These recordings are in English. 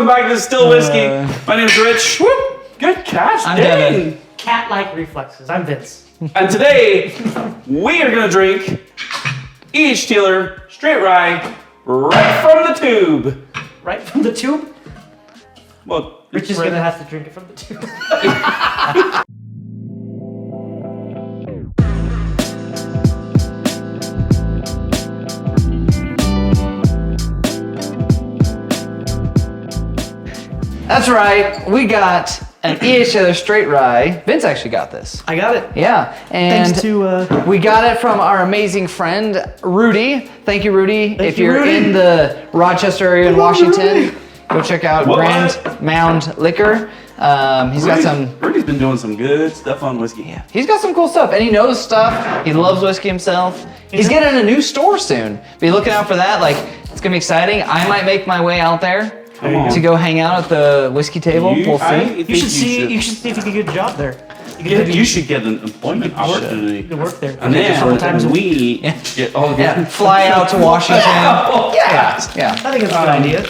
Welcome back to Still Whiskey. My name's Rich. Whoop. Good catch. I'm Dang. Devin. Cat-like reflexes. I'm Vince. And today, we are going to drink each Taylor Straight Rye right from the tube. Right from the tube? Well, Rich is going to have to drink it from the tube. That's right. We got an Taylor Straight Rye. Vince actually got this. I got it. Yeah, and Thanks to we got it from our amazing friend Rudy. Thank you, Rudy. If you're Rudy. in the Rochester area in Washington, go check out What? Grand Mound Liquor. He's got some. Rudy's been doing some good stuff on whiskey. Yeah, he's got some cool stuff, and he knows stuff. He loves whiskey himself. He's getting a new store soon. Be looking out for that. Like, it's gonna be exciting. I might make my way out there to go hang out at the whiskey table. We'll see. You should see if you can get a job there. You should get an employment opportunity. You can work there. And then we get all the Fly out to Washington. Yeah. I think it's a good idea.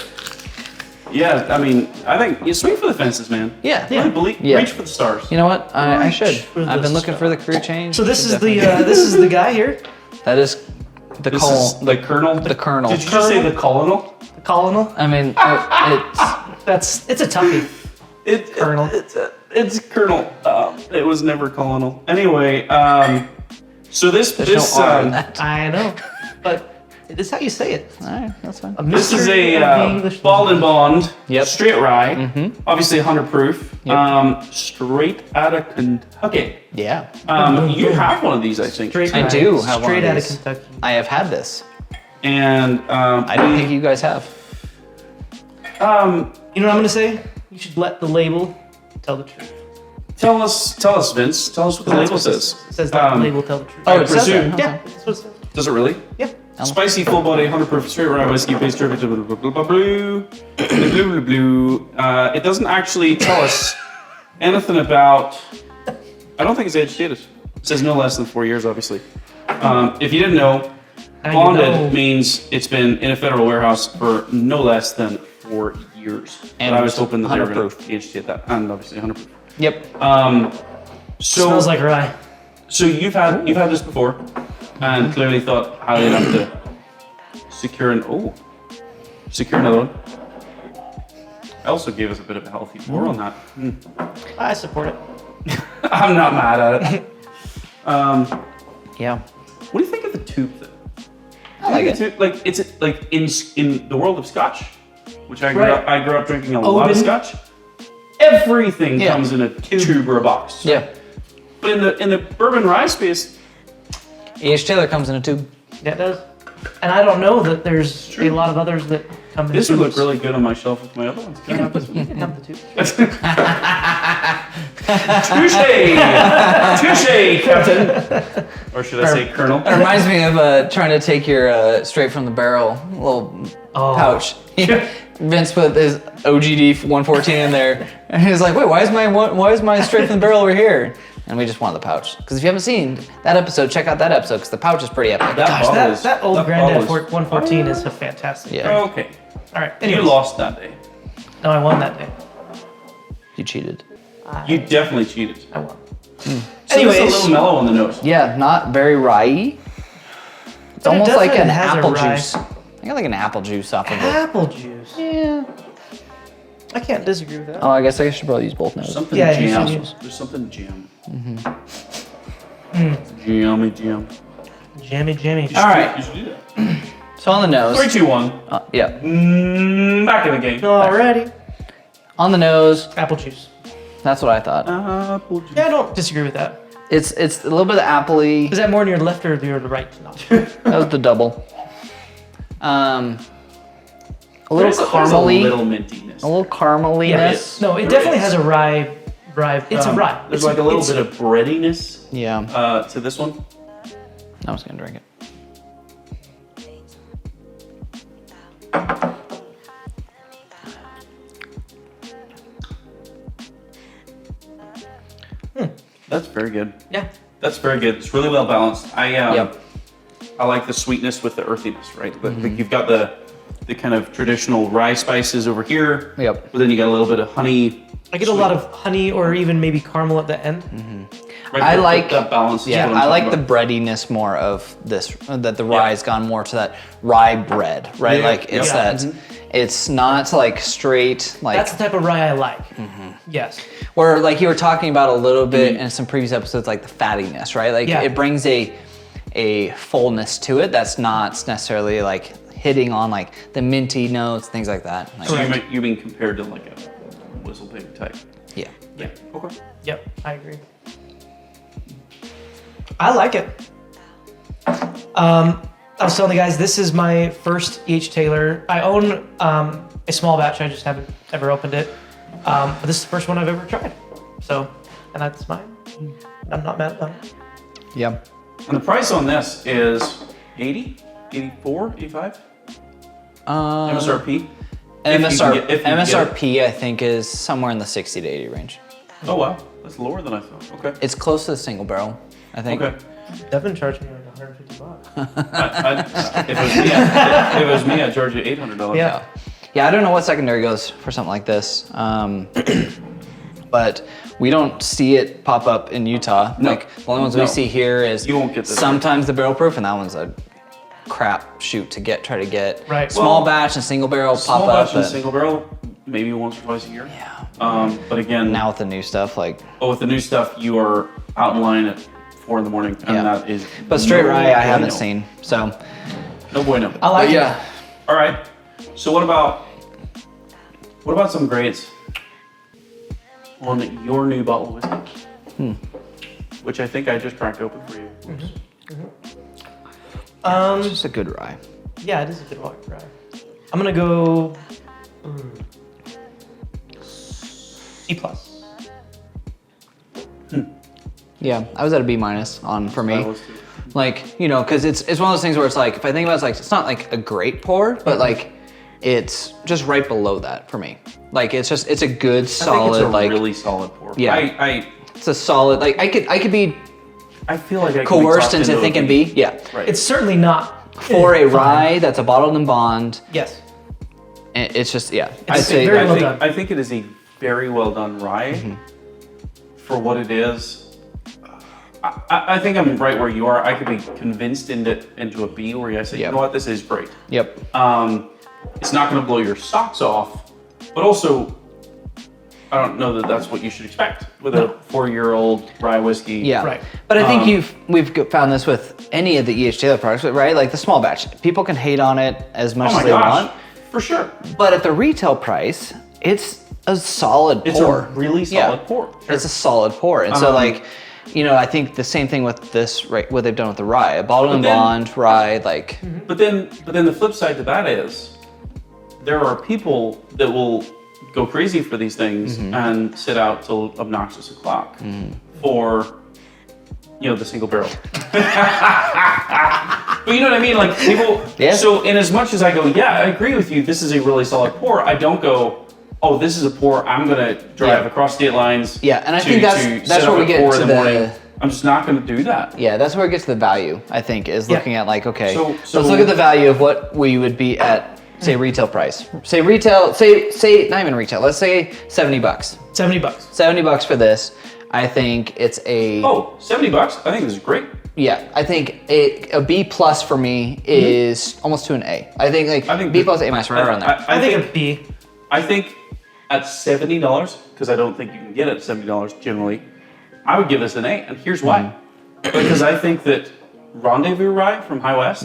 Yeah, I mean, I think you swing for the fences, man. Yeah. Really believe, Yeah. reach for the stars. You know what? I should. for I've the been looking for the career change. So this Should is the definitely- this is the guy here, that is the This is the colonel. the colonel. Did you just say the colonel? the colonel. I mean, It's a toughie. Colonel. It's colonel. It was never colonel. Anyway, so this there's no R in that. I know, but it is how you say it. All right, that's fine. this is mystery of the a English bald and bond Yep. straight rye. Obviously 100 proof. Yep. Straight out of Kentucky. Yeah, You have one of these, I think. Straight I rye, do have one straight of out of these. Kentucky. I have had this. And I don't think you guys have. You know what I'm gonna say? You should let the label tell the truth. tell us, Vince. Tell us what the label says. It says let the label tell the truth. Oh, I it says presume- that. yeah, Okay. that's what it says. Does it really? Yeah. Spicy, full body, 100 proof straight rye whiskey based blah blah blah blah blah blue. It doesn't actually tell us anything about. I don't think it's age stated. It says no less than 4 years, obviously. If you didn't know, Now you bonded know. means it's been in a federal warehouse for no less than 4 years. And I was hoping that they were 100 going proof. to age state that, and obviously 100 proof. Yep. Smells like rye. So you've had this before, and clearly thought how you'd have to secure another one. I also gave us a bit of a healthy pour on that. I support it. I'm not mad at it. Yeah. What do you think of the tube though? I like it. Like it's like in the world of Scotch, which I grew Right. up drinking a lot of Odin. Scotch. Everything Yeah. comes in a tube or a box. Yeah. But in the bourbon rye space, Taylor comes in a tube. Yeah, it does. And I don't know that there's a lot of others that come in this would look tubes. really good on my shelf with my other ones. You can have the tube. Touche, Captain. Or should I say Colonel? It reminds me of trying to take your straight from the barrel little pouch. Vince put his OGD 114 in there, and he was like, "Wait, why is my straight from the barrel over here?" And we just wanted the pouch. Because if you haven't seen that episode, check out that episode because the pouch is pretty epic. That old Granddad 114 is a fantastic. Yeah. Okay. All right. You Anyways. lost that day. No, I won that day. You cheated. You definitely cheated. I won. So Anyways. it's a little mellow on the nose. Yeah, not very rye. It's But it almost like an definitely has a apple rye. juice. I got like an apple juice off of it. Apple juice. Yeah. I can't disagree with that. Oh, I guess I should probably use both noses. Something Yeah, you jam. should use- There's something jam. Jammy jam. Jammy. All right. You should do that. So on the nose. 3, 2, 1. Yeah. Back in the game. Alrighty. On the nose. Apple juice. That's what I thought. Apple juice. Yeah, I don't disagree with that. It's a little bit of appley. Is that more on your left or your right? That was the double. A little There's a caramely. little mintiness. A little carameliness. No, it definitely has a rye. It's a rye. There's It's like a little bit of breadiness Yeah. to this one. I was gonna drink it. That's very good. Yeah. That's very good. It's really well balanced. Yep. I like the sweetness with the earthiness, right? Like you've got the the kind of traditional rye spices over here. Yep. But then you got a little bit of honey. I get a lot of honey or even maybe caramel at the end. Right, I like that balance. Yeah, I like the breadiness more of this. That the rye's gone more to that rye bread, right? Yeah, Like it's yeah. that. It's not like straight like. That's the type of rye I like. Yes. Where like you were talking about a little bit in some previous episodes, like the fattiness, right? Like it brings a fullness to it that's not necessarily like hitting on like the minty notes, things like that. Like, So you mean compared to like a whistle pig type? yeah. Yeah. Okay. Yep, I agree. I like it. I was telling the guys, this is my first E.H. Taylor. I own a small batch. I just haven't ever opened it. But this is the first one I've ever tried. So, and that's mine. I'm not mad about it. Yeah. And the price on this is 80, 84, 85 MSRP. MSRP I think is somewhere in the 60 to 80 range. Oh wow, that's lower than I thought. Okay. It's close to the single barrel, I think. Okay. Devin charged me like $150. If it was me, I'd charge you $800. Yeah. Yeah, I don't know what secondary goes for something like this. But we don't see it pop up in Utah. No. Like the only ones we see here is You won't get this. sometimes the barrel proof, and that one's a crap shoot to try to get. Right. Small Well, batch and single barrel Small pop up. batch and But single barrel, maybe once or twice a year. yeah. But again, Now with the new stuff, like with the new stuff, you are out in line at 4 in the morning, and Yeah. that is. but straight no rye I haven't bueno. seen. So No bueno. I like but it. yeah. All right. So what about some grades on your new bottle of whiskey? Which I think I just cracked open for you. It's just a good rye. Yeah, it is a good rye. I'm gonna go C+. Yeah, I was at a B- on for me. I was too. Like, you know, because it's one of those things where it's like, if I think about it, it's like, it's not like a great pour, but like, it's just right below that for me. Like, it's a good, solid, I think it's a like, really solid pour. Yeah. it's a solid, like, I could be I feel like I could be coerced talked into a thinking B. B. Yeah. Right. It's certainly not For a fine. rye that's a bottled and bond, Yes. it's just, yeah. It's I'd say, very well I think, done. I think it is a very well done rye for what it is. I think I'm right where you are. I could be convinced into a B where I say, Yep. you know what, this is great. yep. It's not going to blow your socks off, but also, I don't know that that's what you should expect with a 4-year-old rye whiskey. Yeah. Right. But I think we've found this with any of the E.H. Taylor products, right? Like the small batch. People can hate on it as much Oh my as they gosh, want. for sure. But at the retail price, it's a solid It's pour. a really solid pour. Sure. It's a solid pour. And so like, you know, I think the same thing with this, right, what they've done with the rye. A bottled and then- bond rye, like, But then the flip side to that is there are people that will go crazy for these things and sit out till obnoxious o'clock for, you know, the single barrel. But you know what I mean? Like people. Yeah. So in as much as I go, yeah, I agree with you. This is a really solid pour. I don't go, oh, this is a pour. I'm gonna drive Yeah. across state lines. Yeah, and I to- think to that's set where up we at get 4 in to the the- morning. I'm just not gonna do that. yeah, that's where it gets to the value, I think, is Yeah. looking at like, okay, So- let's look at the value of what we would be at, say, retail price. Say retail, say, not even retail, let's say $70. $70. $70 for this. I think it's a, Oh, $70. I think this is great. yeah, I think a B plus for me is almost to an A. I think like I think B plus A minus right around there. I think a B. I think at $70, because I don't think you can get it at $70 generally, I would give this an A, and here's why. Because I think that Rendezvous Rye from High West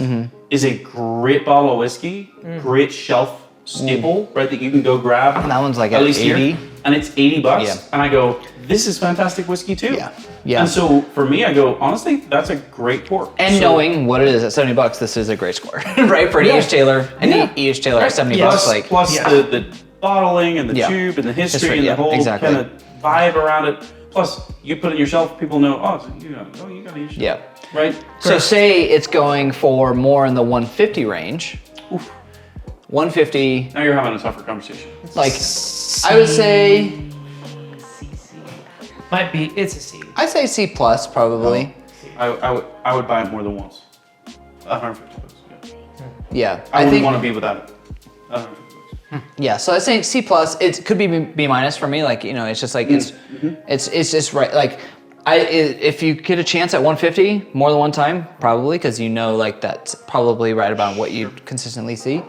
is a great bottle of whiskey, great shelf staple, right, that you can go grab. And that one's like at at least 80. here, and it's $80. Yeah. And I go, this is fantastic whiskey too. Yeah. Yeah. And so for me, I go, honestly, that's a great pour. And So- knowing what it is at $70, this is a great score, right? For an Yeah. E.H. Taylor, and Yeah. E.H. Taylor at $70, Yes. like, plus Yeah. the bottling and the Yeah. tube and the history, History, and yeah, the whole exactly. kind of vibe around it. Plus, you put it yourself, people know, oh, so you got to use it. yeah. Right? So say it's going for more in the 150 range. Oof. 150, Now you're having a tougher conversation. like, I would say, Might be. It's a C. I'd say C plus probably. I would buy it more than once. $150. Yeah. Yeah, I wouldn't think want to be without it. Yeah, so I think C plus. It could be B minus for me. Like, you know, it's just like it's just right. Like, if you get a chance at 150 more than one time, probably, because you know, like, that's probably right about what you consistently see.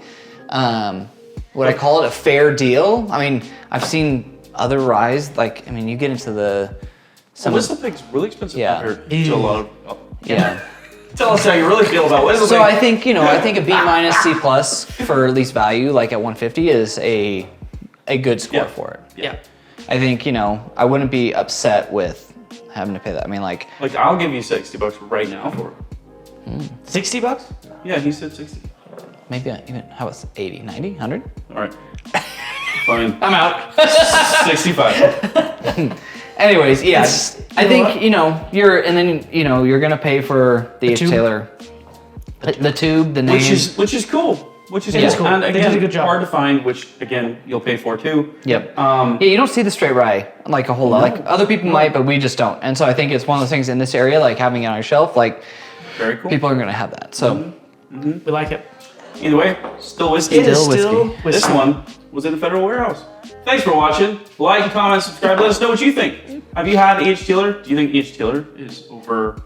Would I call it a fair deal? I mean, I've seen other ryes. Like, I mean, you get into the Whistle Pig's really expensive compared to a lot of. yeah. Tell us how you really feel about Whistle Pig. So I think, you know, I think a B minus C plus for least value, like at 150, is a good score for it. Yeah. I think, you know, I wouldn't be upset with having to pay that. I mean, like I'll give you $60 right now for it. $60? Yeah, he said 60. maybe even, how about 80, 90, 100? All right. Fine. I'm out. 65. Anyways, yeah, I know think, what? you know, you're going to pay for the H. tube? Taylor, the tube, the name. Which is cool. Which is Yeah. cool. And They again, did a good job. hard to find, which again, you'll pay for too. Yep. Yeah, you don't see the straight rye like a whole lot. Like other people might, but we just don't. And so I think it's one of those things in this area, like having it on your shelf, like Very cool. people are going to have that. So We like it. Either way, still whiskey. It is Still still whiskey. This whiskey. one was in the Federal Warehouse. Thanks for watching. Like, comment, subscribe. Let us know what you think. Have you had H. Taylor? Do you think H. Taylor is over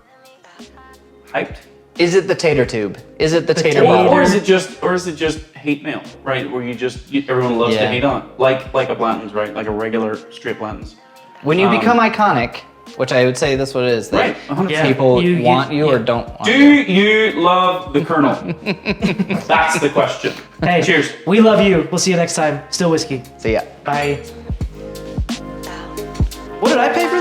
hyped? is it the tater tube? Is it the tater tater. bottle? Or is it just hate mail, right? Where everyone loves to Yeah. hate on, like a Blanton's, right? Like a regular straight Blanton's. When you become iconic, which I would say that's what it is, that Right, 100%. Yeah. people You- want you or yeah. don't want Do you. you love the Colonel? That's the question. Hey, Cheers. We love you. We'll see you next time. Still whiskey. So yeah. Bye. What did I pay for